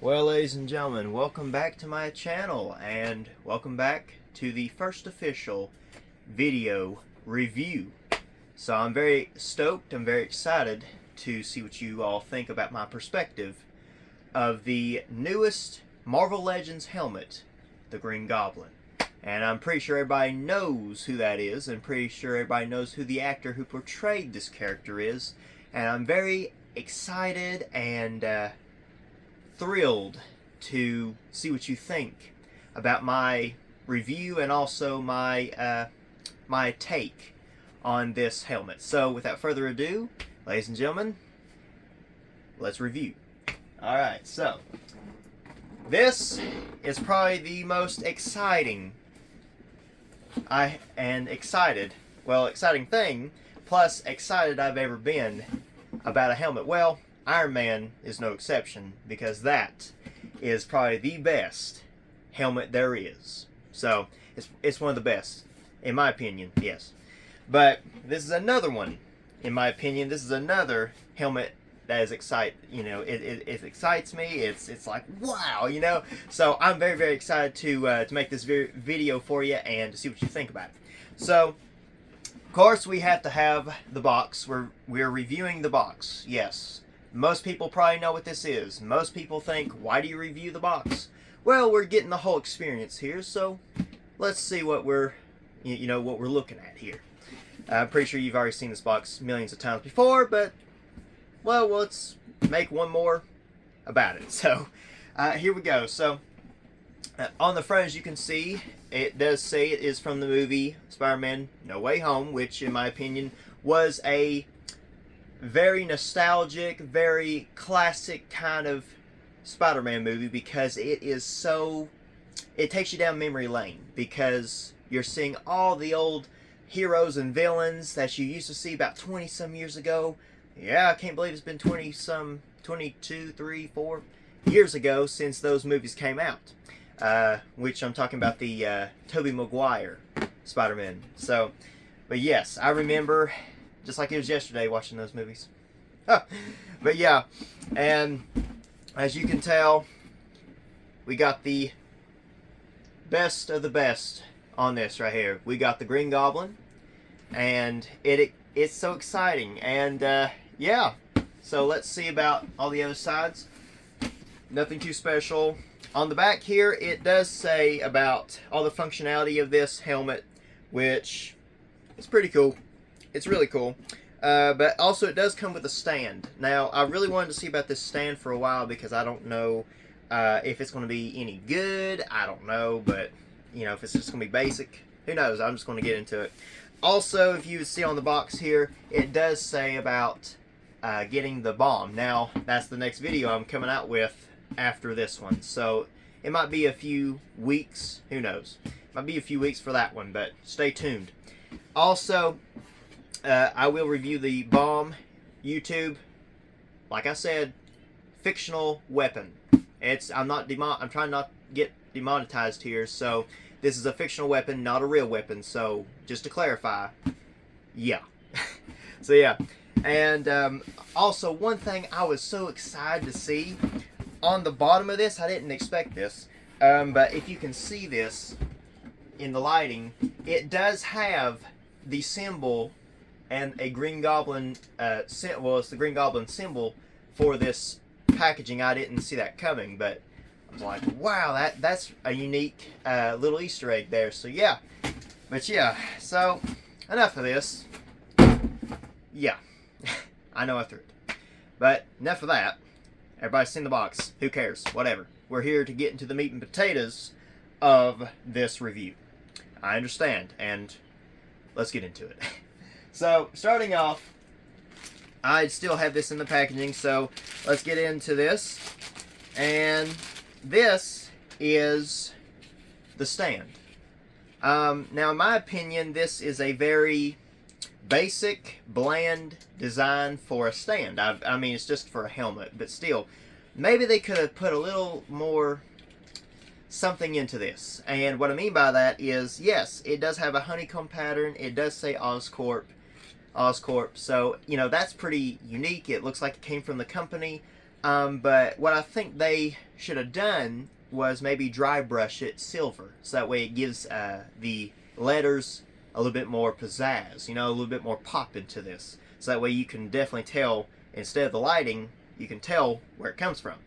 Well, ladies and gentlemen, welcome back to my channel, and welcome back to the first official video review. So I'm very stoked, I'm very excited to see what you all think about my perspective of the newest Marvel Legends helmet, the Green Goblin. And I'm pretty sure everybody knows who that is, and pretty sure everybody knows who the actor who portrayed this character is. And I'm very excited and thrilled to see what you think about my review and also my my take on this helmet. So without further ado, ladies and gentlemen, let's review. Alright, so this is probably the most exciting exciting thing plus excited I've ever been about a helmet. Well, Iron Man is no exception, because that is probably the best helmet there is. So it's one of the best, in my opinion, yes. But this is another one, in my opinion. This is another helmet that is it excites me. It's like, wow, you know. So I'm very, very excited to make this video for you and to see what you think about it. So, of course, we have to have the box. We're reviewing the box, yes. Most people probably know what this is. Most people think, why do you review the box? Well, we're getting the whole experience here, so let's see what we're looking at here. I'm pretty sure you've already seen this box millions of times before, but, well, let's make one more about it. So, here we go. So, on the front, as you can see, it does say it is from the movie Spiderman No Way Home, which, in my opinion, was a very nostalgic, very classic kind of Spider-Man movie, because it takes you down memory lane, because you're seeing all the old heroes and villains that you used to see about 20 some years ago. Yeah, I can't believe it's been 22, 3, 4 years ago since those movies came out, which I'm talking about the Tobey Maguire Spider-Man. So, but yes, I remember just like it was yesterday watching those movies. But yeah, and as you can tell, we got the best of the best on this right here. We got the Green Goblin, and it's so exciting. And yeah, so let's see about all the other sides. Nothing too special. On the back here, it does say about all the functionality of this helmet, which is pretty cool. It's really cool. But also it does come with a stand. Now, I really wanted to see about this stand for a while, because I don't know if it's going to be any good. I don't know, but, you know, if it's just going to be basic, who knows? I'm just going to get into it. Also, if you see on the box here, it does say about getting the bomb. Now, that's the next video I'm coming out with after this one. So, it might be a few weeks. Who knows? It might be a few weeks for that one, but stay tuned. Also, I will review the bomb. YouTube, like I said, fictional weapon. I'm trying not to get demonetized here, so this is a fictional weapon, not a real weapon. So just to clarify, yeah. So yeah, and also one thing I was so excited to see on the bottom of this, I didn't expect this, but if you can see this in the lighting, it does have the symbol and a Green Goblin it's the Green Goblin symbol for this packaging. I didn't see that coming, but I was like, wow, that's a unique little Easter egg there. So yeah, but yeah, so enough of this. Yeah, I know I threw it, but enough of that. Everybody's seen the box. Who cares? Whatever. We're here to get into the meat and potatoes of this review. I understand, and let's get into it. So, starting off, I still have this in the packaging, so let's get into this. And this is the stand. Now, in my opinion, this is a very basic, bland design for a stand. I mean, it's just for a helmet, but still, maybe they could have put a little more something into this. And what I mean by that is, yes, it does have a honeycomb pattern. It does say Oscorp. So, you know, that's pretty unique. It looks like it came from the company. But what I think they should have done was maybe dry brush it silver, so that way it gives the letters a little bit more pizzazz, you know, a little bit more pop into this. So that way you can definitely tell, instead of the lighting, you can tell where it comes from.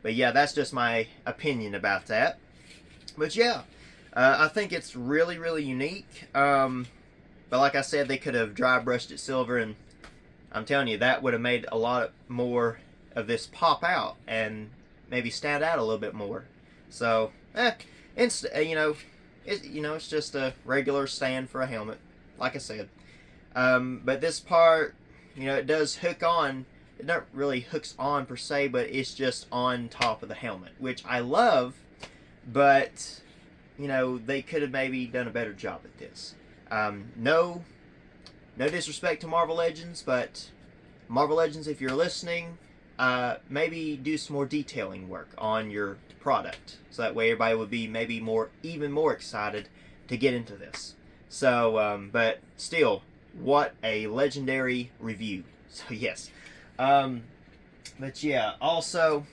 But yeah, that's just my opinion about that. But yeah, I think it's really, really unique. But like I said, they could have dry brushed it silver, and I'm telling you, that would have made a lot more of this pop out and maybe stand out a little bit more. So, it's it's just a regular stand for a helmet, like I said. But this part, it does hook on. It not really hooks on per se, but it's just on top of the helmet, which I love. But they could have maybe done a better job at this. No disrespect to Marvel Legends, but Marvel Legends, if you're listening, maybe do some more detailing work on your product, so that way everybody would be maybe even more excited to get into this. So, but still, what a legendary review. So yes, but yeah. Also,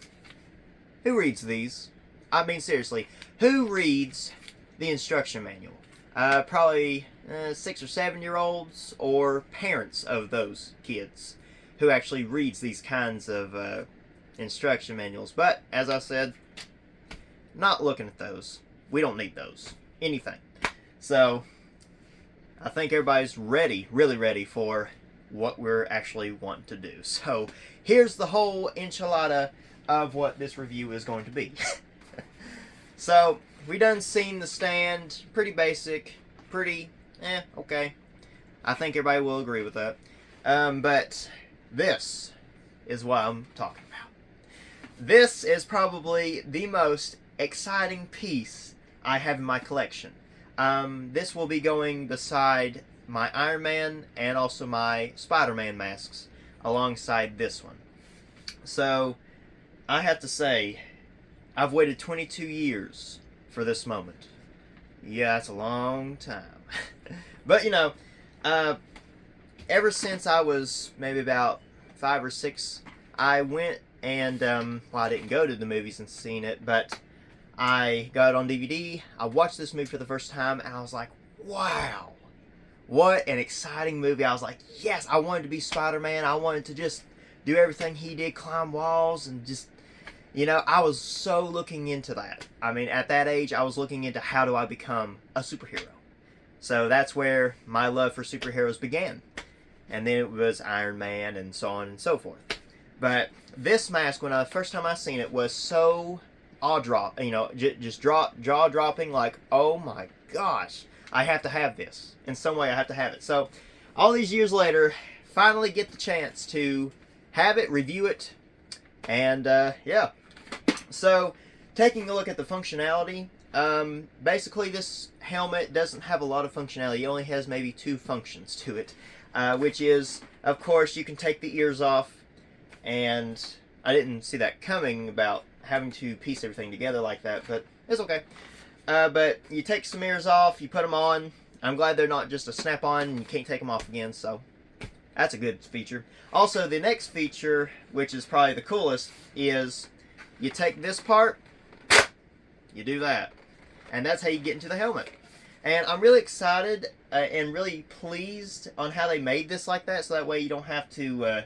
who reads these? I mean, seriously, who reads the instruction manual? Probably 6 or 7 year olds or parents of those kids who actually reads these kinds of instruction manuals. But as I said, not looking at those. We don't need those. Anything. So I think everybody's ready, really ready for what we're actually wanting to do. So here's the whole enchilada of what this review is going to be. So we done seen the stand. Pretty basic. Pretty, okay. I think everybody will agree with that. But this is what I'm talking about. This is probably the most exciting piece I have in my collection. This will be going beside my Iron Man and also my Spiderman masks alongside this one. So I have to say, I've waited 22 years for this moment. Yeah, it's a long time. But ever since I was maybe about 5 or 6, I went and I didn't go to the movies and seen it, but I got it on DVD. I watched this movie for the first time, and I was like, wow, what an exciting movie. I was like, yes, I wanted to be Spider-Man. I wanted to just do everything he did, climb walls, and just, I was so looking into that. I mean, at that age, I was looking into how do I become a superhero. So that's where my love for superheroes began. And then it was Iron Man and so on and so forth. But this mask, when first time I seen it, was so just jaw-dropping, like, oh my gosh, I have to have this. In some way, I have to have it. So all these years later, finally get the chance to have it, review it, and yeah. So, taking a look at the functionality, basically this helmet doesn't have a lot of functionality. It only has maybe 2 functions to it, which is, of course, you can take the ears off, and I didn't see that coming about having to piece everything together like that, but it's okay. But you take some ears off, you put them on. I'm glad they're not just a snap-on and you can't take them off again, so that's a good feature. Also, the next feature, which is probably the coolest, is you take this part, you do that, and that's how you get into the helmet. And I'm really excited and really pleased on how they made this like that, so that way you don't have to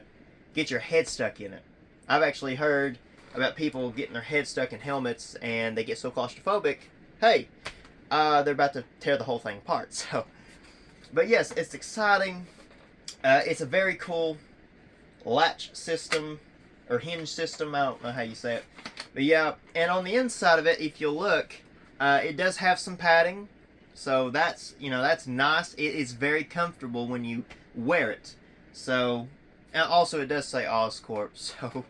get your head stuck in it. I've actually heard about people getting their head stuck in helmets and they get so claustrophobic, hey, they're about to tear the whole thing apart. So, but yes, it's exciting. It's a very cool latch system, or hinge system, I don't know how you say it. But yeah, and on the inside of it, if you look, it does have some padding. So that's, that's nice. It is very comfortable when you wear it. So, and also it does say Oscorp. So,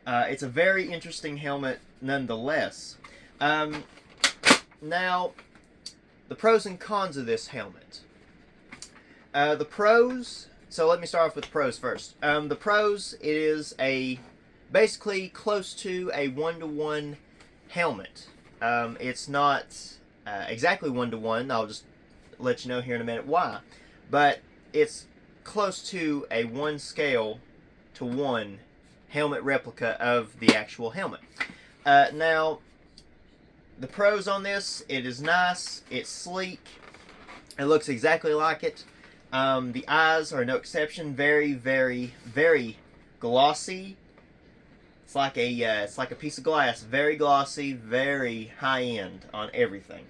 it's a very interesting helmet nonetheless. Now, the pros and cons of this helmet. The pros, so let me start off with the pros first. The pros, it is basically close to a 1-to-1 helmet. It's not exactly 1-to-1. I'll just let you know here in a minute why. But it's close to a 1 scale to 1 helmet replica of the actual helmet. Now, the pros on this, it is nice, it's sleek, it looks exactly like it. The eyes are no exception, very, very, very glossy. It's like a piece of glass, very glossy, very high end on everything.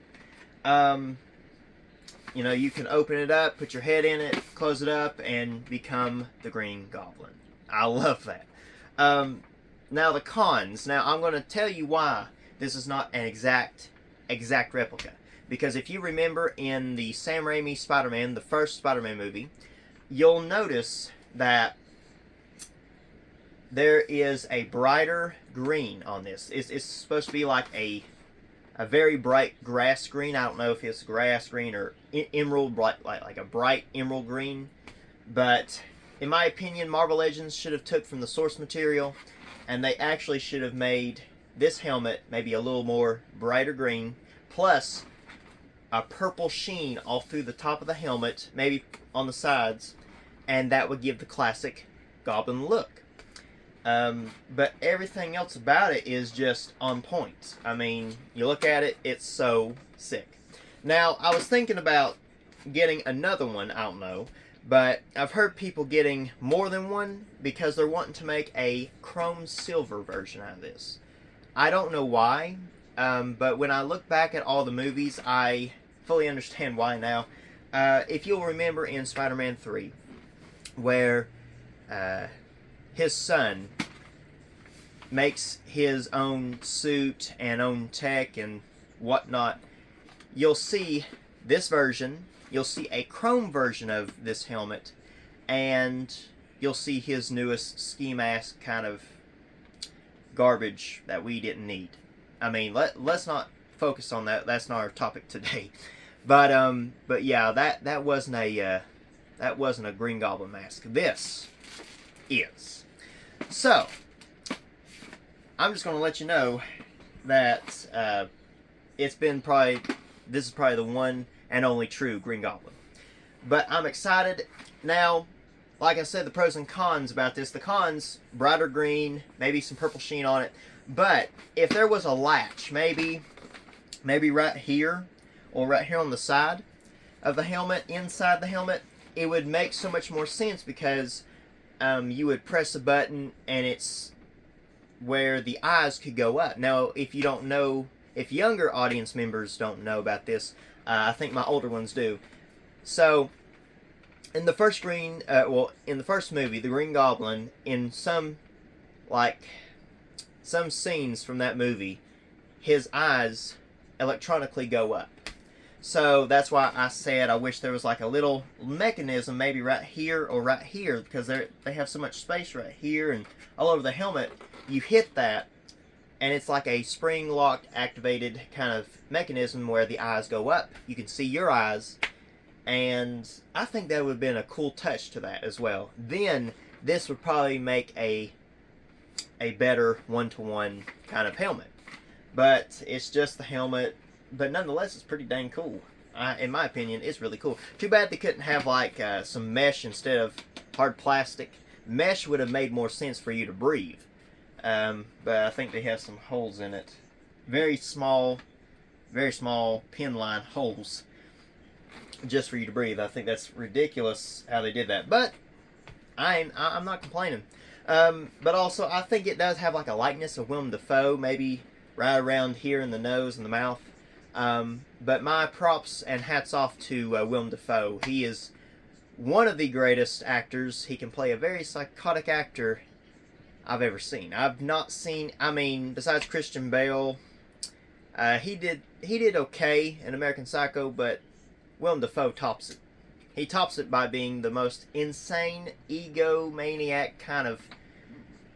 You know, you can open it up, put your head in it, close it up, and become the Green Goblin. I love that. Now the cons. Now I'm going to tell you why this is not an exact replica. Because if you remember in the Sam Raimi Spider-Man, the first Spider-Man movie, you'll notice that there is a brighter green on this. It's supposed to be like a very bright grass green. I don't know if it's grass green or emerald, like a bright emerald green. But in my opinion, Marvel Legends should have took from the source material, and they actually should have made this helmet maybe a little more brighter green, plus a purple sheen all through the top of the helmet, maybe on the sides, and that would give the classic Goblin look. But everything else about it is just on point. I mean, you look at it, it's so sick. Now, I was thinking about getting another one, I don't know, but I've heard people getting more than one because they're wanting to make a chrome silver version out of this. I don't know why, but when I look back at all the movies, I fully understand why now. If you'll remember in Spider-Man 3, where his son makes his own suit and own tech and whatnot, you'll see this version, you'll see a chrome version of this helmet, and you'll see his newest ski mask kind of garbage that we didn't need. I mean, let's not focus on that. That's not our topic today. But yeah, that wasn't a Green Goblin mask. This is. So, I'm just going to let you know that this is probably the one and only true Green Goblin. But I'm excited. Now, like I said, the pros and cons about this. The cons, brighter green, maybe some purple sheen on it. But if there was a latch, maybe right here, or right here on the side of the helmet, inside the helmet, it would make so much more sense because you would press a button and it's where the eyes could go up. Now, if you don't know, if younger audience members don't know about this, I think my older ones do. So, in the first in the first movie, the Green Goblin, in some scenes from that movie, his eyes electronically go up. So that's why I said I wish there was like a little mechanism, maybe right here or right here, because they have so much space right here and all over the helmet. You hit that, and it's like a spring-locked, activated kind of mechanism where the eyes go up. You can see your eyes, and I think that would have been a cool touch to that as well. Then this would probably make a better one-to-one kind of helmet. But it's just the helmet. But nonetheless, it's pretty dang cool. In my opinion, it's really cool. Too bad they couldn't have like some mesh instead of hard plastic. Mesh would have made more sense for you to breathe. But I think they have some holes in it. Very small pin line holes just for you to breathe. I think that's ridiculous how they did that. But I'm not complaining. But also, I think it does have like a likeness of Willem Dafoe, maybe right around here in the nose and the mouth. But my props and hats off to Willem Dafoe. He is one of the greatest actors. He can play a very psychotic actor I've ever seen. I've not seen, I mean, besides Christian Bale, he did okay in American Psycho, but Willem Dafoe tops it. He tops it by being the most insane, egomaniac kind of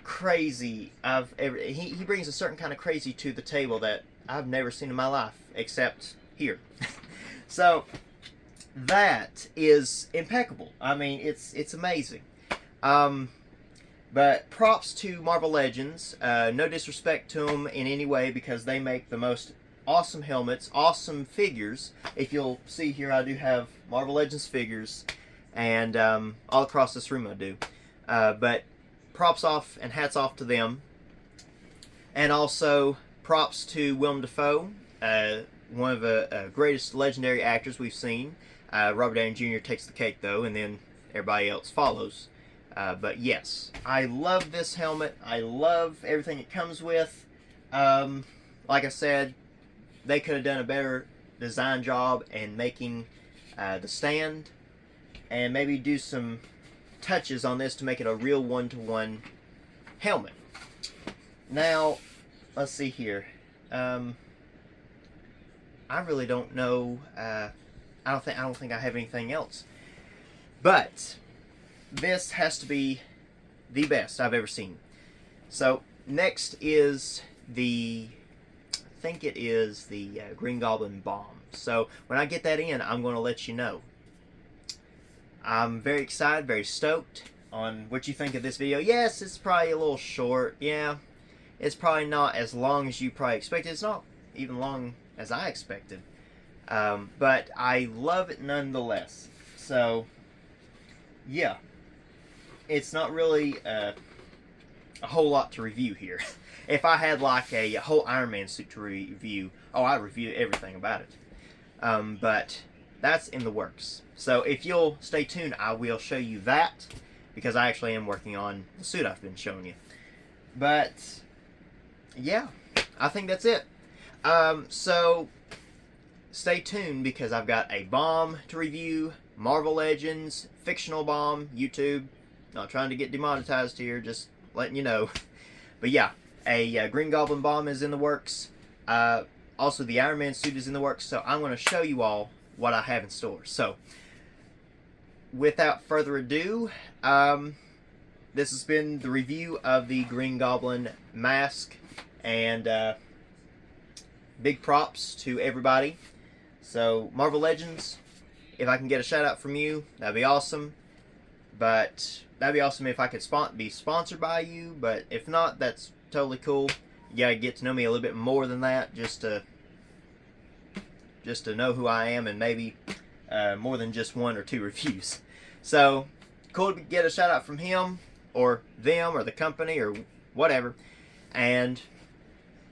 crazy I've ever. He brings a certain kind of crazy to the table that I've never seen in my life, except here. So that is impeccable. I mean, it's amazing. But props to Marvel Legends. No disrespect to them in any way, because they make the most awesome helmets, awesome figures. If you'll see here, I do have Marvel Legends figures, and all across this room I do. But props off and hats off to them. And also props to Willem Dafoe, one of the greatest legendary actors we've seen. Robert Downey Jr. takes the cake though, and then everybody else follows. But yes, I love this helmet. I love everything it comes with. Like I said, they could have done a better design job in making the stand, and maybe do some touches on this to make it a real one-to-one helmet. Now, let's see here. I really don't know. I don't think I have anything else. But this has to be the best I've ever seen. So next is I think it is the Green Goblin bomb. So when I get that in, I'm going to let you know. I'm very excited, very stoked on what you think of this video. Yes, it's probably a little short. Yeah, it's probably not as long as you probably expected. It's not even long as I expected. But I love it nonetheless. So, yeah. It's not really a whole lot to review here. If I had like a whole Iron Man suit to review, oh, I'd review everything about it. But that's in the works. So if you'll stay tuned, I will show you that, because I actually am working on the suit I've been showing you. But yeah, I think that's it. So stay tuned, because I've got a bomb to review, Marvel Legends, fictional bomb, YouTube. Not trying to get demonetized here, just letting you know. But yeah, a Green Goblin bomb is in the works. Also, the Iron Man suit is in the works, so I'm going to show you all what I have in store. So, without further ado, this has been the review of the Green Goblin mask, and big props to everybody. So, Marvel Legends, if I can get a shout out from you, that'd be awesome. But that'd be awesome if I could be sponsored by you, but if not, that's totally cool. You gotta get to know me a little bit more than that, just to know who I am, and maybe more than just 1 or 2 reviews. So cool to get a shout out from him or them or the company or whatever. And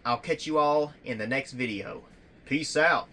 I'll catch you all in the next video. Peace out.